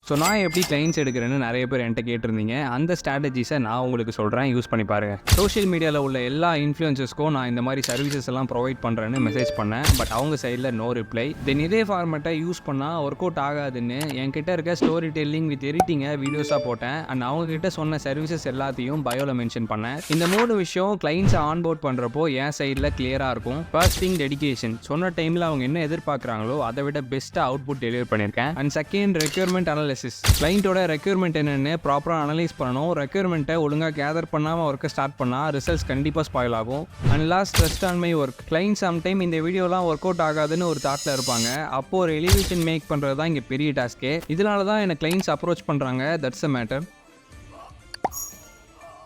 So நான் எப்படி clients எடுக்கிறேன்னு நிறைய பேர் என்கிட்ட கேட்டிருந்தீங்க. அந்த ஸ்ட்ராட்டஜிஸை நான் உங்களுக்கு சொல்கிறேன், யூஸ் பண்ணி பாருங்கள். சோஷியல் மீடியாவில் உள்ள எல்லா இன்ஃப்ளூயன்சர்ஸ்க்கும் நான் இந்த மாதிரி சர்வீசஸ் எல்லாம் ப்ரொவைட் பண்ணுறேன்னு மெசேஜ் பண்ணேன். பட் அவங்க சைடில் நோ ரிப்ளை. தென் இதே ஃபார்மேட்டை யூஸ் பண்ணால் ஒர்க் அவுட் ஆகாதுன்னு என்கிட்ட இருக்க ஸ்டோரி டெல்லிங் வித் எடிட்டிங்கை வீடியோஸாக போட்டேன். அண்ட் அவங்ககிட்ட சொன்ன சர்வீசஸ் எல்லாத்தையும் பயோவில் மென்ஷன் பண்ணேன். இந்த 3 விஷயம் கிளைண்ட்ஸை ஆன்போர்ட் பண்ணுறப்போ என் சைடில் கிளியராக இருக்கும். First thing dedication. சொன்ன டைமில் அவங்க என்ன எதிர்பார்க்குறாங்களோ அதை விட பெஸ்ட்டாக அவுட்புட் டெலிவர் பண்ணியிருக்கேன். And second requirement analysis. கிளைண்டோட ரெக்யர்மெண்ட் என்னன்னு ப்ராப்பராக அனலைஸ் பண்ணணும். ரெக்யர்மெண்ட்டை ஒழுங்காக கேதர் பண்ணாமல் ஒர்க்கை ஸ்டார்ட் பண்ணால் ரிசல்ட்ஸ் கண்டிப்பாக ஸ்பாயில் ஆகும். And last trust on my work. Client sometime இந்த வீடியோலாம் ஒர்க் அவுட் ஆகாதுன்னு ஒரு தாட்டில் இருப்பாங்க. அப்போ ஒரு எலிவேஷன் மேக் பண்ணுறது தான் இங்கே பெரிய டாஸ்க்கே. இதனால தான் எனக்கு கிளைண்ட்ஸ் அப்ரோச் பண்ணுறாங்க. That's a matter.